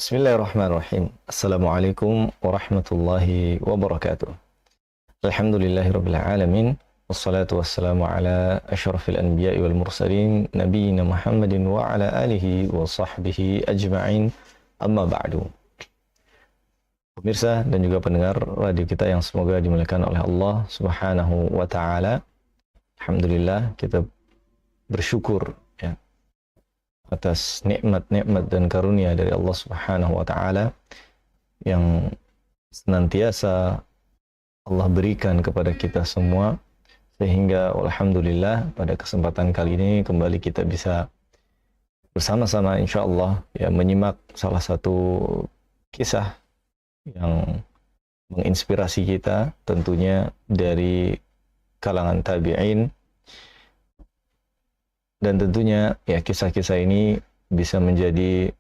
Bismillahirrahmanirrahim. Assalamualaikum warahmatullahi wabarakatuh. Alhamdulillahirabbil alamin. Wassalatu wassalamu ala asyrafil anbiya'i wal mursalin nabiyina Muhammadin wa ala alihi wa sahbihi ajma'in. Amma ba'du. Pemirsa dan juga pendengar radio kita yang semoga dimuliakan oleh Allah Subhanahu wa taala. Alhamdulillah kita bersyukur ya atas nikmat-nikmat dan karunia dari Allah Subhanahu wa taala yang senantiasa Allah berikan kepada kita semua, sehingga alhamdulillah pada kesempatan kali ini kembali kita bisa bersama-sama insyaallah ya menyimak salah satu kisah yang menginspirasi kita, tentunya dari kalangan tabi'in. Dan tentunya ya kisah-kisah ini bisa menjadi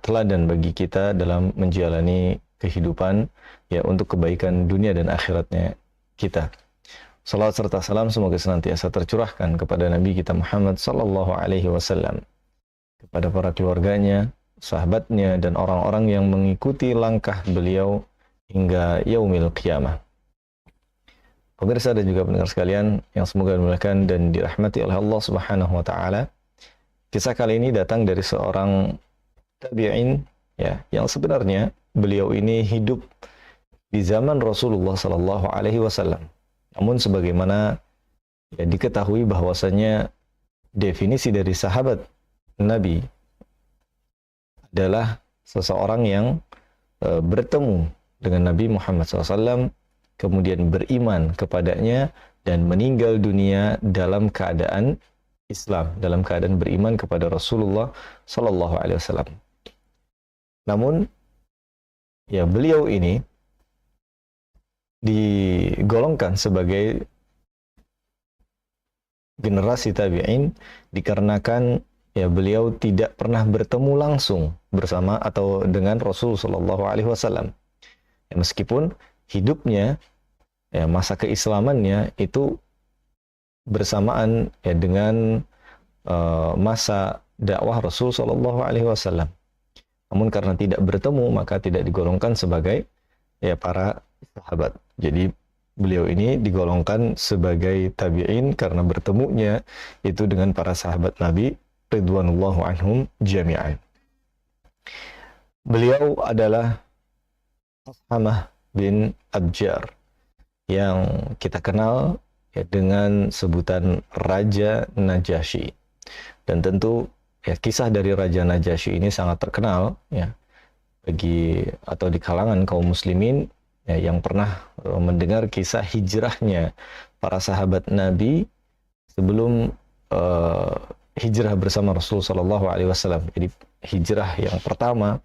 teladan bagi kita dalam menjalani kehidupan ya untuk kebaikan dunia dan akhiratnya kita. Salawat serta salam semoga senantiasa tercurahkan kepada Nabi kita Muhammad sallallahu alaihi wasallam, kepada para keluarganya, sahabatnya, dan orang-orang yang mengikuti langkah beliau hingga yaumil qiyamah. Pemirsa dan juga pendengar sekalian yang semoga dimuliakan dan dirahmati oleh Allah Subhanahu wa taala. Kisah kali ini datang dari seorang tabi'in ya, yang sebenarnya beliau ini hidup di zaman Rasulullah sallallahu alaihi wasallam. Namun sebagaimana ya diketahui bahwasanya definisi dari sahabat Nabi adalah seseorang yang bertemu dengan Nabi Muhammad SAW, kemudian beriman kepadanya dan meninggal dunia dalam keadaan Islam, dalam keadaan beriman kepada Rasulullah Sallallahu Alaihi Wasallam. Namun, ya beliau ini digolongkan sebagai generasi tabi'in dikarenakan ya beliau tidak pernah bertemu langsung bersama atau dengan Rasul Sallallahu Alaihi Wasallam. Ya, meskipun hidupnya ya masa keislamannya itu bersamaan ya dengan masa dakwah Rasul Shallallahu Alaihi Wasallam. Namun karena tidak bertemu maka tidak digolongkan sebagai ya para sahabat. Jadi beliau ini digolongkan sebagai tabi'in karena bertemunya itu dengan para sahabat Nabi ridwanullahu anhum jami'an. Beliau adalah Ashamah bin Abjar yang kita kenal ya dengan sebutan Raja Najasyi. Dan tentu ya kisah dari Raja Najasyi ini sangat terkenal ya bagi atau di kalangan kaum muslimin ya, yang pernah mendengar kisah hijrahnya para sahabat Nabi sebelum hijrah bersama Rasul sallallahu alaihi wasallam. Jadi hijrah yang pertama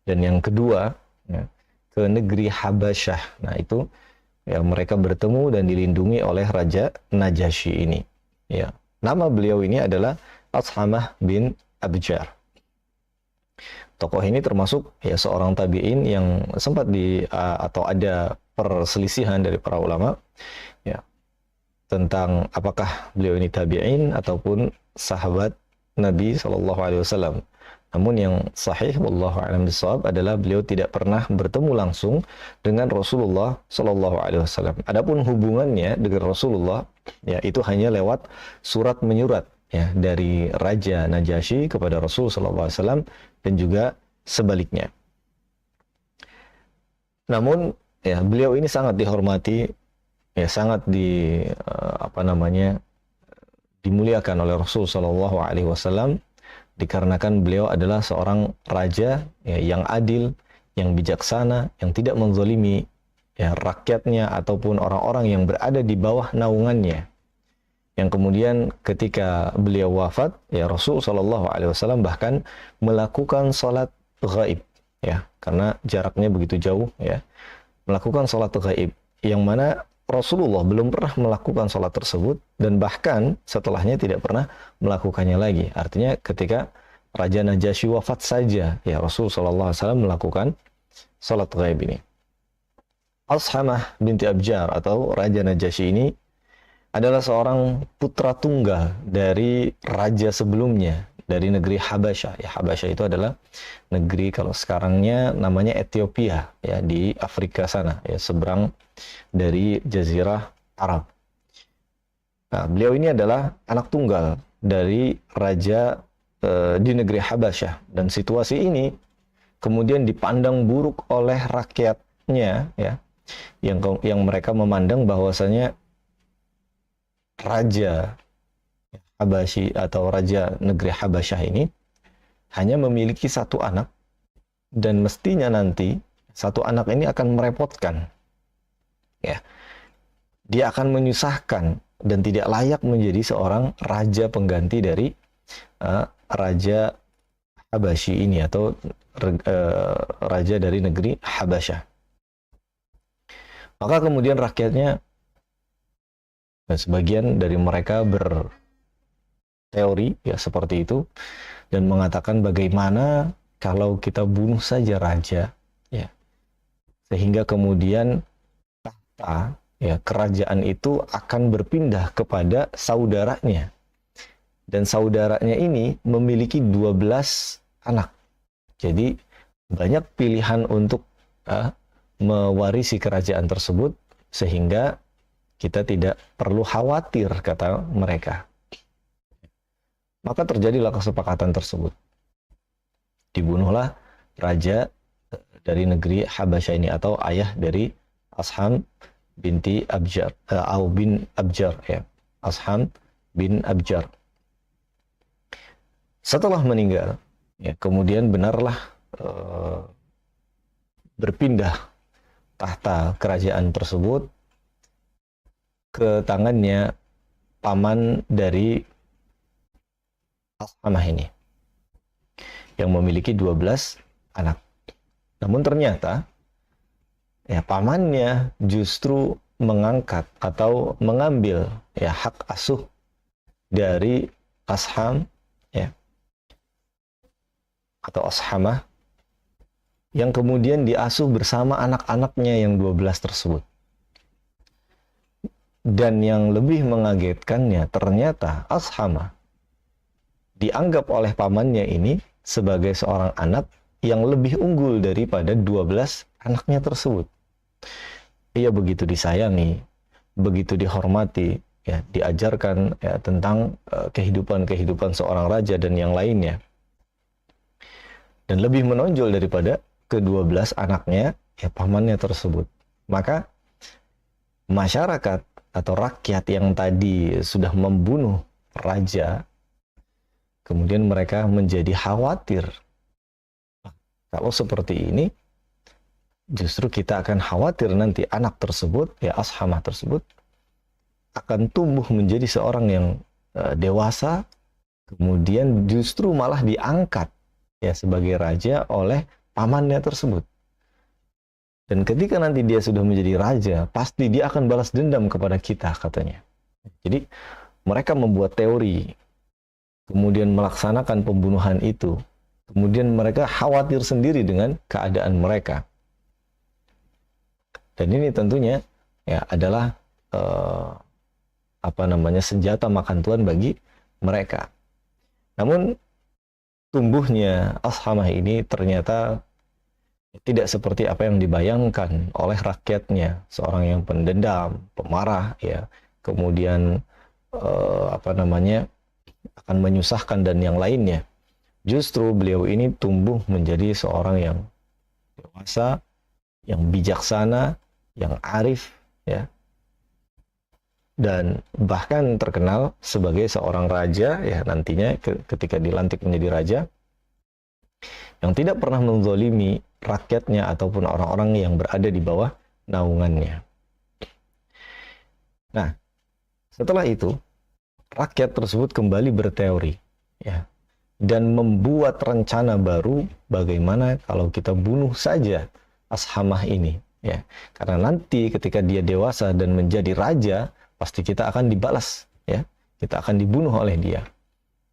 dan yang kedua ya, ke negeri Habasyah. Nah, itu ya mereka bertemu dan dilindungi oleh Raja Najasyi ini. Ya, nama beliau ini adalah Ashamah bin Abjar. Tokoh ini termasuk ya seorang tabi'in yang sempat atau ada perselisihan dari para ulama ya tentang apakah beliau ini tabi'in ataupun sahabat Nabi sallallahu alaihi wasallam. Namun yang sahih wallahu a'lam bishawab adalah beliau tidak pernah bertemu langsung dengan Rasulullah sallallahu alaihi wasallam. Adapun hubungannya dengan Rasulullah ya itu hanya lewat surat menyurat ya dari Raja Najasyi kepada Rasul sallallahu alaihi wasallam dan juga sebaliknya. Namun ya beliau ini sangat dihormati ya sangat dimuliakan oleh Rasul sallallahu alaihi wasallam dikarenakan beliau adalah seorang raja ya, yang adil, yang bijaksana, yang tidak menzalimi ya, rakyatnya ataupun orang-orang yang berada di bawah naungannya. Yang kemudian ketika beliau wafat, ya Rasul Shallallahu Alaihi Wasallam bahkan melakukan sholat ghaib, ya karena jaraknya begitu jauh, ya melakukan sholat ghaib, yang mana Rasulullah belum pernah melakukan sholat tersebut dan bahkan setelahnya tidak pernah melakukannya lagi. Artinya ketika Raja Najasyi wafat saja, ya Rasul Shallallahu Alaihi Wasallam melakukan sholat ghaib ini. Ashamah binti Abjar atau Raja Najasyi ini adalah seorang putra tunggal dari raja sebelumnya dari negeri Habasyah. Ya, Habasyah itu adalah negeri, kalau sekarangnya namanya Ethiopia, ya, di Afrika sana, ya, seberang dari Jazirah Arab. Nah, beliau ini adalah anak tunggal dari raja di negeri Habasyah, dan situasi ini kemudian dipandang buruk oleh rakyatnya, ya, yang mereka memandang bahwasanya raja Habasyi atau raja negeri Habasyah ini hanya memiliki satu anak, dan mestinya nanti satu anak ini akan merepotkan, ya, dia akan menyusahkan dan tidak layak menjadi seorang raja pengganti dari raja Habasyi ini, atau raja dari negeri Habasyah. Maka kemudian rakyatnya, sebagian dari mereka berteori, ya, seperti itu, dan mengatakan bagaimana kalau kita bunuh saja raja, ya, sehingga kemudian tahta, ya, kerajaan itu akan berpindah kepada saudaranya, dan saudaranya ini memiliki 12 anak. Jadi banyak pilihan untuk mewarisi kerajaan tersebut, sehingga kita tidak perlu khawatir, kata mereka. Maka terjadilah kesepakatan tersebut. Dibunuhlah raja dari negeri Habasyah ini, atau ayah dari Asham binti Abjar, atau bin Abjar, ya, Asham bin Abjar. Setelah meninggal, ya, kemudian benarlah berpindah tahta kerajaan tersebut ke tangannya paman dari Ashamah ini, yang memiliki 12 anak. Namun ternyata, ya, pamannya justru mengangkat atau mengambil, ya, hak asuh dari Asham, ya, atau Ashamah, yang kemudian diasuh bersama anak-anaknya yang 12 tersebut. Dan yang lebih mengagetkannya, ternyata Ashamah dianggap oleh pamannya ini sebagai seorang anak yang lebih unggul daripada 12 anaknya tersebut. Ia begitu disayangi, begitu dihormati, ya, diajarkan, ya, tentang kehidupan seorang raja dan yang lainnya. Dan lebih menonjol daripada ke-12 anaknya, ya, pamannya tersebut. Maka masyarakat atau rakyat yang tadi sudah membunuh raja, kemudian mereka menjadi khawatir. Kalau seperti ini, justru kita akan khawatir nanti anak tersebut, ya, Ashamah tersebut, akan tumbuh menjadi seorang yang dewasa, kemudian justru malah diangkat, ya, sebagai raja oleh pamannya tersebut. Dan ketika nanti dia sudah menjadi raja, pasti dia akan balas dendam kepada kita, katanya. Jadi mereka membuat teori, kemudian melaksanakan pembunuhan itu, kemudian mereka khawatir sendiri dengan keadaan mereka. Dan ini tentunya, ya, adalah senjata makan tuan bagi mereka. Namun tumbuhnya Ashamah ini ternyata tidak seperti apa yang dibayangkan oleh rakyatnya, seorang yang pendendam, pemarah, ya, kemudian akan menyusahkan dan yang lainnya. Justru beliau ini tumbuh menjadi seorang yang dewasa, yang bijaksana, yang arif, ya, dan bahkan terkenal sebagai seorang raja, ya, nantinya ketika dilantik menjadi raja, yang tidak pernah menzalimi rakyatnya ataupun orang-orang yang berada di bawah naungannya. Nah, setelah itu rakyat tersebut kembali berteori, ya, dan membuat rencana baru bagaimana kalau kita bunuh saja Ashamah ini, ya, karena nanti ketika dia dewasa dan menjadi raja, pasti kita akan dibalas, ya, kita akan dibunuh oleh dia.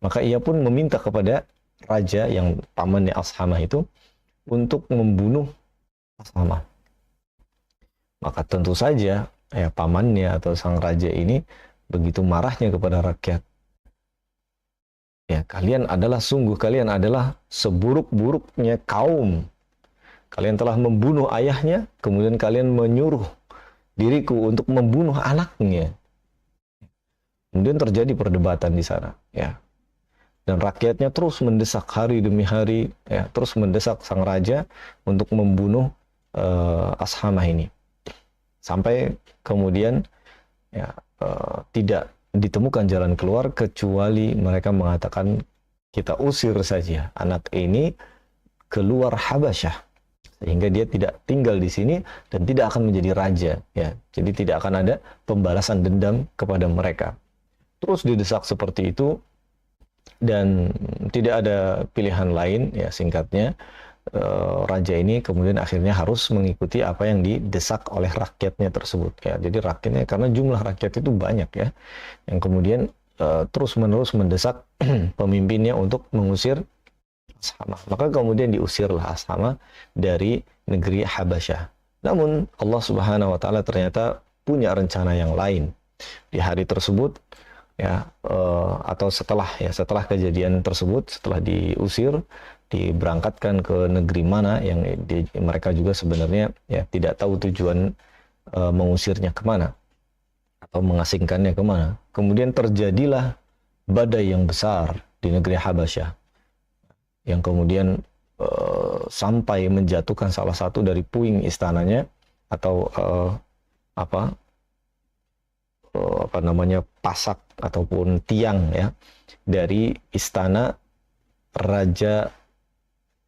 Maka ia pun meminta kepada raja yang pamannya Ashamah itu untuk membunuh Ashamah. Maka tentu saja, ya, pamannya atau sang raja ini begitu marahnya kepada rakyat. Ya, kalian adalah seburuk-buruknya kaum. Kalian telah membunuh ayahnya, kemudian kalian menyuruh diriku untuk membunuh anaknya. Kemudian terjadi perdebatan di sana, ya. Dan rakyatnya terus mendesak hari demi hari, ya, terus mendesak sang raja untuk membunuh Ashamah ini. Sampai kemudian ya, tidak ditemukan jalan keluar kecuali mereka mengatakan kita usir saja anak ini keluar Habasyah, sehingga dia tidak tinggal di sini dan tidak akan menjadi raja, ya. Jadi tidak akan ada pembalasan dendam kepada mereka. Terus didesak seperti itu dan tidak ada pilihan lain, ya, singkatnya raja ini kemudian akhirnya harus mengikuti apa yang didesak oleh rakyatnya tersebut, ya. Jadi rakyatnya, karena jumlah rakyat itu banyak, ya, yang kemudian terus-menerus mendesak pemimpinnya untuk mengusir Ashamah. Maka kemudian diusirlah Ashamah dari negeri Habasyah. Namun Allah Subhanahu wa taala ternyata punya rencana yang lain. Di hari tersebut, ya, atau setelah kejadian tersebut, setelah diusir, diberangkatkan ke negeri mana yang mereka juga sebenarnya, ya, tidak tahu tujuan mengusirnya kemana atau mengasingkannya kemana. Kemudian terjadilah badai yang besar di negeri Habasyah yang kemudian sampai menjatuhkan salah satu dari puing istananya, atau pasak ataupun tiang, ya, dari istana raja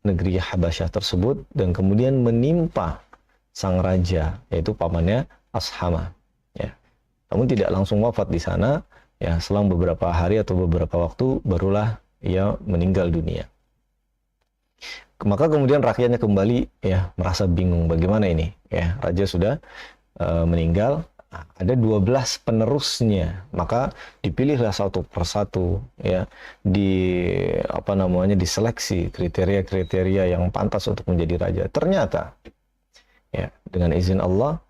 negeri Habasyah tersebut, dan kemudian menimpa sang raja, yaitu pamannya Ashamah, ya. Namun tidak langsung wafat di sana, ya, selang beberapa hari atau beberapa waktu barulah ia meninggal dunia. Maka kemudian rakyatnya kembali, ya, merasa bingung bagaimana ini, ya, raja sudah meninggal. Ada 12 penerusnya, maka dipilihlah satu persatu, ya, diseleksi kriteria-kriteria yang pantas untuk menjadi raja. Ternyata, ya, dengan izin Allah,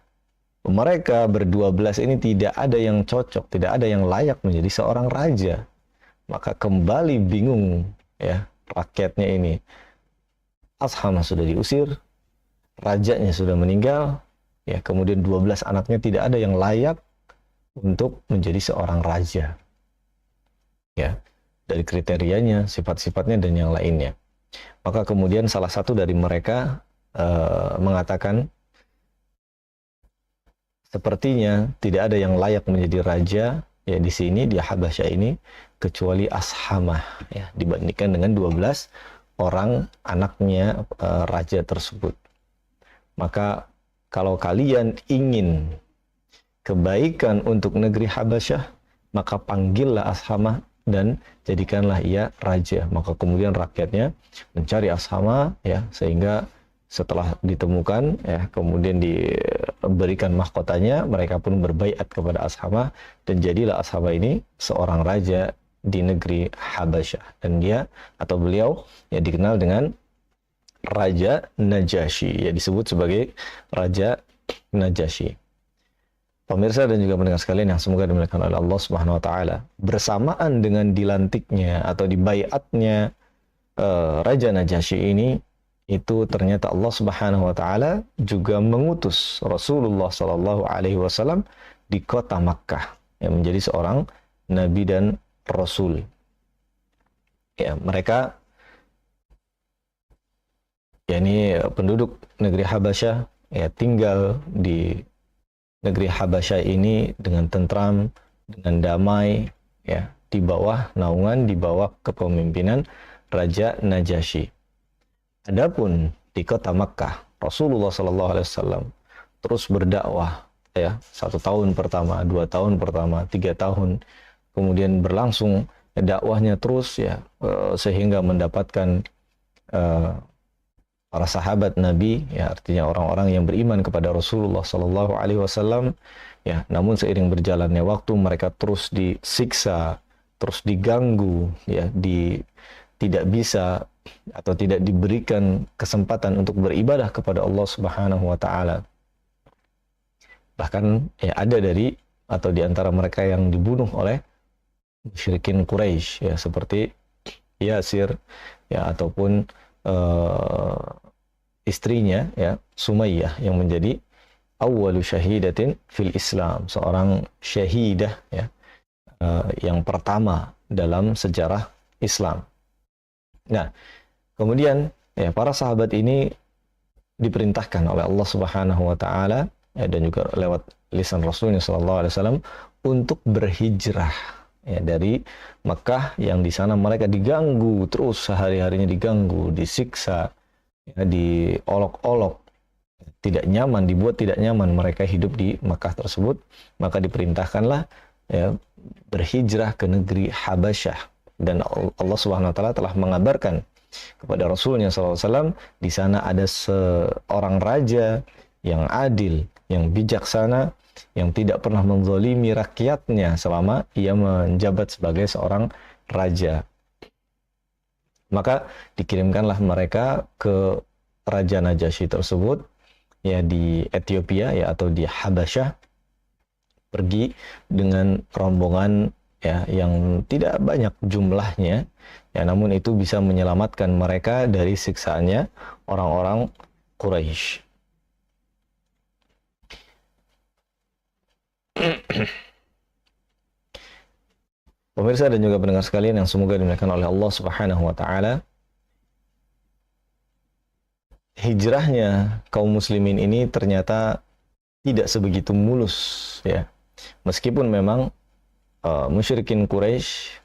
mereka ber-12 ini tidak ada yang cocok, tidak ada yang layak menjadi seorang raja. Maka kembali bingung, ya, rakyatnya ini. Ashamah sudah diusir, rajanya sudah meninggal, ya, kemudian 12 anaknya tidak ada yang layak untuk menjadi seorang raja, ya, dari kriterianya, sifat-sifatnya, dan yang lainnya. Maka kemudian salah satu dari mereka mengatakan, sepertinya tidak ada yang layak menjadi raja, ya, di sini, di Habasyah ini, kecuali Ashamah, ya, dibandingkan dengan 12 orang anaknya raja tersebut. Maka kalau kalian ingin kebaikan untuk negeri Habasyah, maka panggillah Ashamah dan jadikanlah ia raja. Maka kemudian rakyatnya mencari Ashamah, ya, sehingga setelah ditemukan, ya, kemudian diberikan mahkotanya, mereka pun berbaiat kepada Ashamah, dan jadilah Ashamah ini seorang raja di negeri Habasyah, dan dia atau beliau, ya, dikenal dengan Raja Najasyi, ya, disebut sebagai Raja Najasyi. Pemirsa dan juga pendengar sekalian yang semoga dimuliakan oleh Allah Subhanahu wa taala, bersamaan dengan dilantiknya atau dibaiatnya Raja Najasyi ini, itu ternyata Allah Subhanahu wa taala juga mengutus Rasulullah sallallahu alaihi wasallam di kota Makkah, yang menjadi seorang nabi dan rasul. Ya, mereka, yakni penduduk negeri Habasyah, ya, tinggal di negeri Habasyah ini dengan tentram, dengan damai, ya, di bawah naungan, di bawah kepemimpinan Raja Najasyi. Adapun di kota Makkah, Rasulullah SAW terus berdakwah, ya, 1 tahun pertama, 2 tahun pertama, 3 tahun, kemudian berlangsung dakwahnya terus, ya, sehingga mendapatkan para sahabat Nabi, ya, artinya orang-orang yang beriman kepada Rasulullah SAW, ya. Namun seiring berjalannya waktu, mereka terus disiksa, terus diganggu, ya, tidak bisa atau tidak diberikan kesempatan untuk beribadah kepada Allah Subhanahu wa taala. Bahkan, ya, ada dari atau di antara mereka yang dibunuh oleh musyrikin Quraisy, ya, seperti Yasir, ya, ataupun istrinya, ya, Sumayyah, yang menjadi awwalu syahidatin fil Islam, seorang syahidah, ya, yang pertama dalam sejarah Islam. Nah, kemudian ya, para sahabat ini diperintahkan oleh Allah Subhanahu wa taala, ya, dan juga lewat lisan Rasulnya sallallahu alaihi wasallam untuk berhijrah, ya, dari Mekah yang di sana mereka diganggu terus, sehari-harinya diganggu, disiksa, ya, diolok-olok, tidak nyaman, dibuat tidak nyaman mereka hidup di Mekah tersebut. Maka diperintahkanlah, ya, berhijrah ke negeri Habasyah, dan Allah Subhanahu wa taala telah mengabarkan kepada Rasulnya SAW, di sana ada seorang raja yang adil, yang bijaksana, yang tidak pernah menzalimi rakyatnya selama ia menjabat sebagai seorang raja. Maka dikirimkanlah mereka ke Raja Najasyi tersebut, ya, di Ethiopia, ya, atau di Habasyah, pergi dengan rombongan, ya, yang tidak banyak jumlahnya, ya, namun itu bisa menyelamatkan mereka dari siksaannya orang-orang Quraisy. Pemirsa dan juga pendengar sekalian yang semoga dimuliakan oleh Allah Subhanahu wa taala, hijrahnya kaum muslimin ini ternyata tidak sebegitu mulus, ya. Meskipun memang musyrikin Quraisy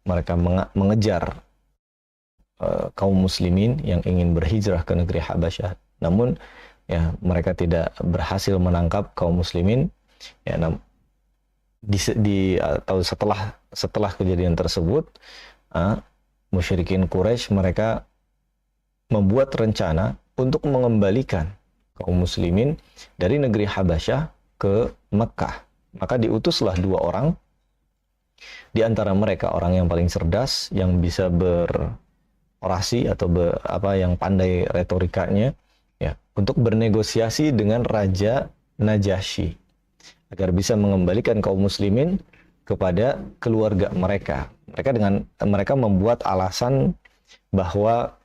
mereka mengejar kaum muslimin yang ingin berhijrah ke negeri Habasyah, namun, ya, mereka tidak berhasil menangkap kaum muslimin, ya. Atau setelah kejadian tersebut, musyrikin Quraisy mereka membuat rencana untuk mengembalikan kaum muslimin dari negeri Habasyah ke Mekah. Maka diutuslah 2 orang, di antara mereka orang yang paling cerdas, yang bisa berorasi atau yang pandai retorikanya, ya, untuk bernegosiasi dengan Raja Najasyi agar bisa mengembalikan kaum muslimin kepada keluarga mereka. Mereka membuat alasan bahwa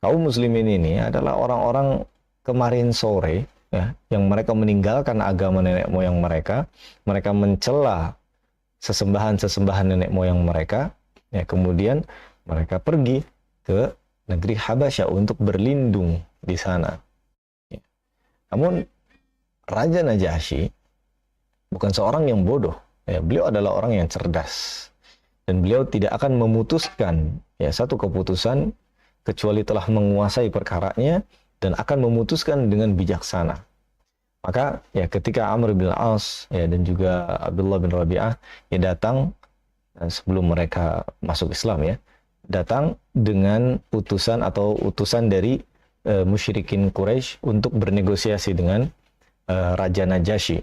kaum muslimin ini adalah orang-orang kemarin sore, ya, yang mereka meninggalkan agama nenek moyang mereka mencela sesembahan nenek moyang mereka, ya, kemudian mereka pergi ke negeri Habasyah untuk berlindung di sana. Ya. Namun Raja Najasyi bukan seorang yang bodoh, ya, beliau adalah orang yang cerdas, dan beliau tidak akan memutuskan, ya, satu keputusan kecuali telah menguasai perkaranya dan akan memutuskan dengan bijaksana. Maka, ya, ketika Amr bin As, ya, dan juga Abdullah bin Rabi'ah, ya, datang sebelum mereka masuk Islam, ya, datang dengan utusan dari musyrikin Quraisy untuk bernegosiasi dengan Raja Najasyi.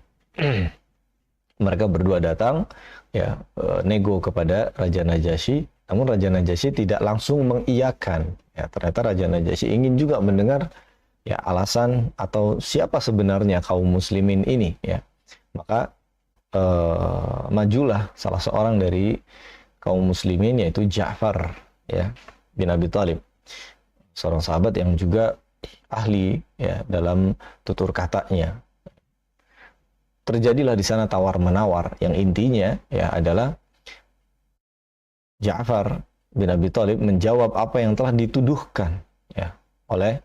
Mereka berdua datang, ya, nego kepada Raja Najasyi, namun Raja Najasyi tidak langsung mengiyakan. Ya, ternyata Raja Najasyi ingin juga mendengar, ya, alasan atau siapa sebenarnya kaum muslimin ini, ya. Maka majulah salah seorang dari kaum muslimin, yaitu Ja'far, ya, bin Abi Thalib, seorang sahabat yang juga ahli, ya, dalam tutur katanya. Terjadilah di sana tawar-menawar yang intinya, ya, adalah Ja'far bin Abi Thalib menjawab apa yang telah dituduhkan, ya, oleh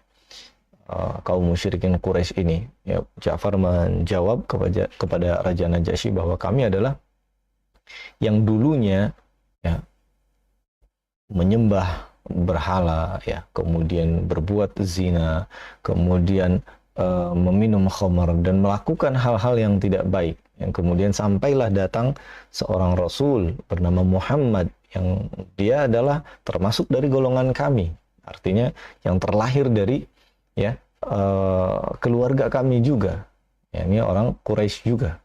kaum musyrikin Quraisy ini. Ya, Ja'far menjawab kepada Raja Najasyi bahwa kami adalah yang dulunya, ya, menyembah berhala, ya, kemudian berbuat zina, kemudian meminum khamar dan melakukan hal-hal yang tidak baik. Yang kemudian sampailah datang seorang Rasul bernama Muhammad, yang dia adalah termasuk dari golongan kami, artinya yang terlahir dari, ya, keluarga kami juga, ya, ini orang Quraisy juga,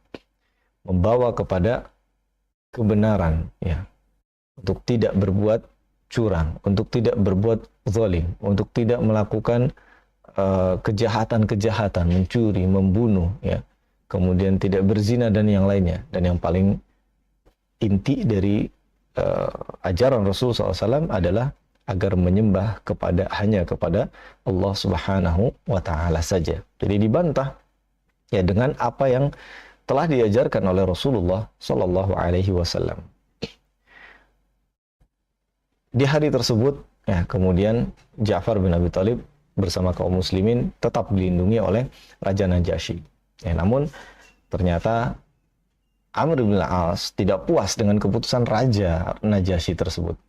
membawa kepada kebenaran, ya, untuk tidak berbuat curang, untuk tidak berbuat zalim, untuk tidak melakukan kejahatan-kejahatan, mencuri, membunuh, ya, kemudian tidak berzina dan yang lainnya. Dan yang paling inti dari ajaran Rasul SAW adalah agar menyembah hanya kepada Allah Subhanahu wa Ta'ala saja. Jadi dibantah ya dengan apa yang telah diajarkan oleh Rasulullah Sallallahu Alaihi Wasallam. Di hari tersebut, ya, kemudian Ja'far bin Abi Thalib bersama kaum muslimin tetap dilindungi oleh Raja Najasyi. Ya, namun ternyata Amr bin Al-As tidak puas dengan keputusan Raja Najasyi tersebut.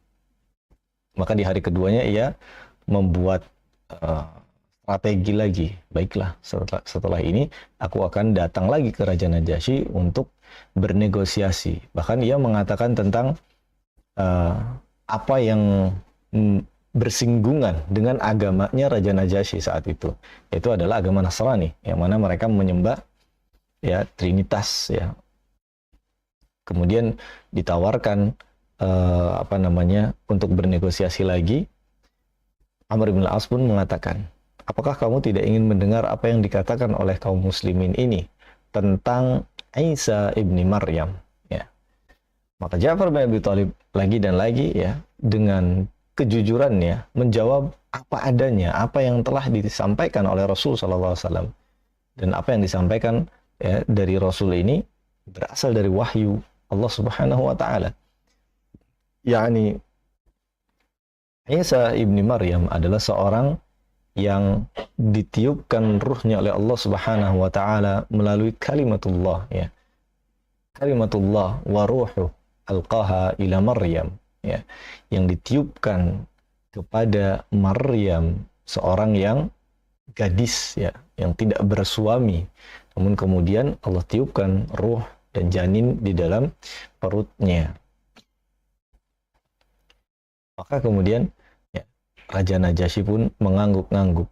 Maka di hari keduanya ia membuat strategi lagi. Baiklah, setelah ini aku akan datang lagi ke Raja Najasyi untuk bernegosiasi. Bahkan ia mengatakan tentang apa yang bersinggungan dengan agamanya Raja Najasyi saat itu. Itu adalah agama Nasrani, yang mana mereka menyembah ya Trinitas ya. Kemudian ditawarkan untuk bernegosiasi lagi. Amr bin Al-As pun mengatakan, apakah kamu tidak ingin mendengar apa yang dikatakan oleh kaum muslimin ini tentang Isa ibni Maryam? Ya. Maka Ja'far bin Abi Thalib lagi dan lagi ya dengan kejujurannya menjawab apa adanya, apa yang telah disampaikan oleh Rasul SAW. Dan apa yang disampaikan ya, dari Rasul ini berasal dari wahyu Allah Subhanahu wa Ta'ala. yakni Isa ibni Maryam adalah seorang yang ditiupkan ruhnya oleh Allah Subhanahu wa Ta'ala melalui kalimatullah ya. Kalimatullah wa ruhu alqaha ila Maryam ya, yang ditiupkan kepada Maryam, seorang yang gadis ya, yang tidak bersuami, namun kemudian Allah tiupkan ruh dan janin di dalam perutnya. Maka kemudian ya, Raja Najasyi pun mengangguk-angguk,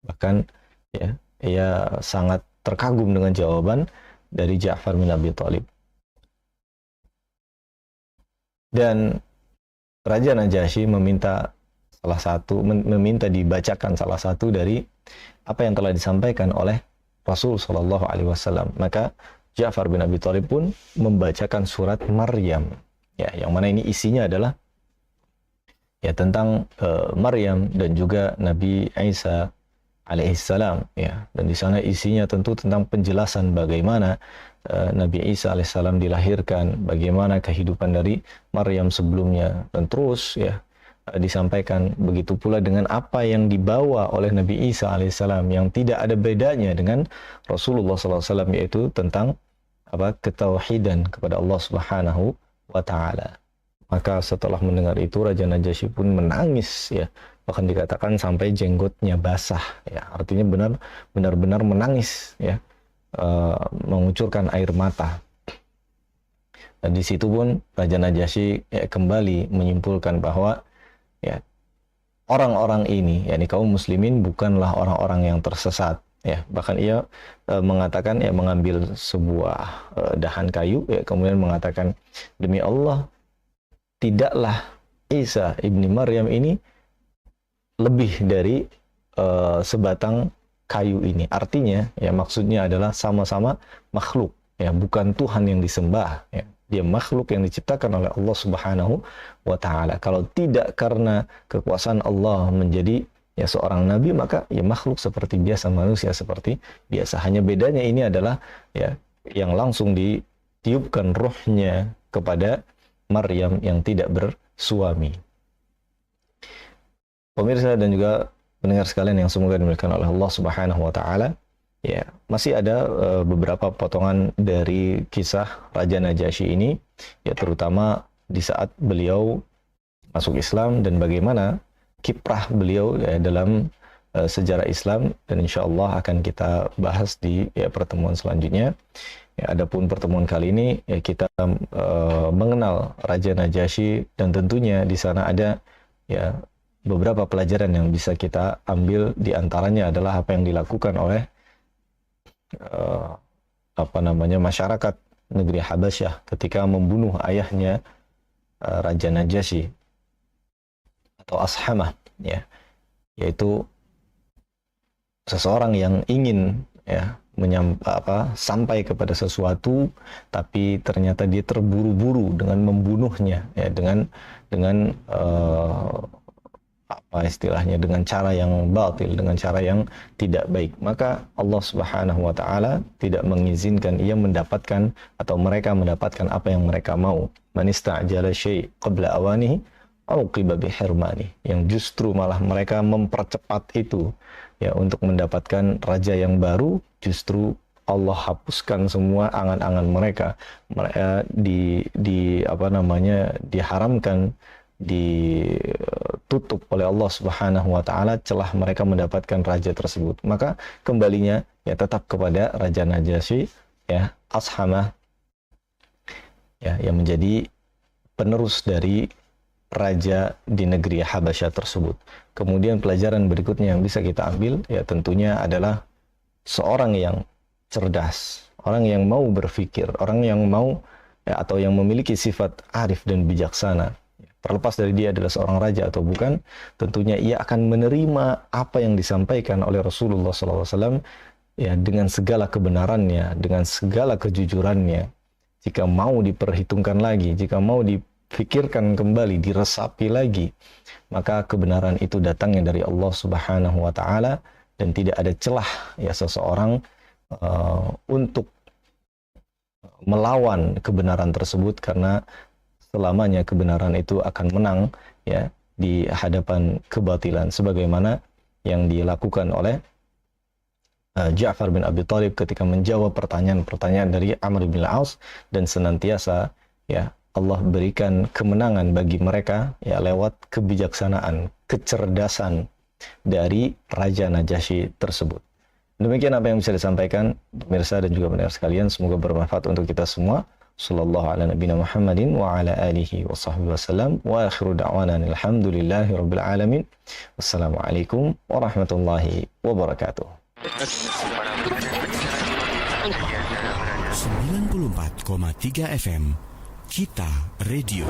bahkan ya, ia sangat terkagum dengan jawaban dari Ja'far bin Abi Thalib. Dan Raja Najasyi meminta dibacakan salah satu dari apa yang telah disampaikan oleh Rasul Shallallahu Alaihi Wasallam. Maka Ja'far bin Abi Thalib pun membacakan surat Maryam, ya, yang mana ini isinya adalah ya tentang Maryam dan juga Nabi Isa alaihissalam ya, dan di sana isinya tentu tentang penjelasan bagaimana Nabi Isa alaihissalam dilahirkan, bagaimana kehidupan dari Maryam sebelumnya, dan terus ya disampaikan begitu pula dengan apa yang dibawa oleh Nabi Isa alaihissalam yang tidak ada bedanya dengan Rasulullah SAW, yaitu tentang ketauhidan kepada Allah Subhanahu wa Ta'ala. Maka setelah mendengar itu Raja Najasyi pun menangis ya, bahkan dikatakan sampai jenggotnya basah ya, artinya benar-benar menangis ya, mengucurkan air mata. Dan di situ pun Raja Najasyi ya, kembali menyimpulkan bahwa ya orang-orang ini, yakni kaum muslimin, bukanlah orang-orang yang tersesat ya. Bahkan ia mengatakan ya, mengambil sebuah dahan kayu ya, kemudian mengatakan, demi Allah, tidaklah Isa ibni Maryam ini lebih dari sebatang kayu ini. Artinya ya, maksudnya adalah sama-sama makhluk ya, bukan Tuhan yang disembah ya. Dia makhluk yang diciptakan oleh Allah Subhanahu wa Ta'ala. Kalau tidak karena kekuasaan Allah menjadi ya seorang nabi, maka ya makhluk seperti biasa, manusia seperti biasa. Hanya bedanya ini adalah ya yang langsung ditiupkan ruhnya kepada Maryam yang tidak bersuami. Pemirsa dan juga pendengar sekalian yang semoga dimuliakan oleh Allah Subhanahu wa Ta'ala, ya, masih ada beberapa potongan dari kisah Raja Najasyi ini, ya, terutama di saat beliau masuk Islam dan bagaimana kiprah beliau ya, dalam sejarah Islam, dan insya Allah akan kita bahas di ya, pertemuan selanjutnya. Ya, adapun pertemuan kali ini ya, kita mengenal Raja Najasyi, dan tentunya di sana ada ya beberapa pelajaran yang bisa kita ambil. Di antaranya adalah apa yang dilakukan oleh masyarakat negeri Habasyah ketika membunuh ayahnya Raja Najasyi atau Ashamah ya, yaitu seseorang yang ingin ya sampai kepada sesuatu, tapi ternyata dia terburu-buru dengan membunuhnya, ya, dengan dengan cara yang batil, dengan cara yang tidak baik, maka Allah Subhanahu wa taala tidak mengizinkan ia mendapatkan atau mereka mendapatkan apa yang mereka mau. Man ista'jala syai' qabla awanihi uqiba bihirmani, yang justru malah mereka mempercepat itu, ya, untuk mendapatkan raja yang baru, justru Allah hapuskan semua angan-angan mereka. Mereka diharamkan, ditutup oleh Allah Subhanahu wa taala celah mereka mendapatkan raja tersebut. Maka kembalinya ya tetap kepada Raja Najasyi, ya, Ashamah, ya, yang menjadi penerus dari raja di negeri Habasyah tersebut. Kemudian pelajaran berikutnya yang bisa kita ambil, ya, tentunya adalah seorang yang cerdas, orang yang mau berpikir, orang yang mau, ya, atau yang memiliki sifat arif dan bijaksana. Terlepas dari dia adalah seorang raja atau bukan, tentunya ia akan menerima apa yang disampaikan oleh Rasulullah SAW, ya, dengan segala kebenarannya, dengan segala kejujurannya. Jika mau diperhitungkan lagi, jika mau dipikirkan kembali, diresapi lagi, maka kebenaran itu datangnya dari Allah Subhanahu wa taala, dan tidak ada celah, ya, seseorang untuk melawan kebenaran tersebut, karena selamanya kebenaran itu akan menang, ya, di hadapan kebatilan, sebagaimana yang dilakukan oleh Ja'far bin Abi Thalib ketika menjawab pertanyaan-pertanyaan dari Amr bin Al-As, dan senantiasa, ya, Allah berikan kemenangan bagi mereka, ya, lewat kebijaksanaan, kecerdasan dari Raja Najasyi tersebut. Demikian apa yang bisa disampaikan pemirsa dan juga pendengar sekalian, semoga bermanfaat untuk kita semua. Sallallahu ala nabiyina Muhammadin wa ala alihi wa sahbihi wasallam, wa akhiru da'wana alhamdulillahi rabbil alamin. Wassalamualaikum warahmatullahi wabarakatuh. 94,3 FM Kita Radio.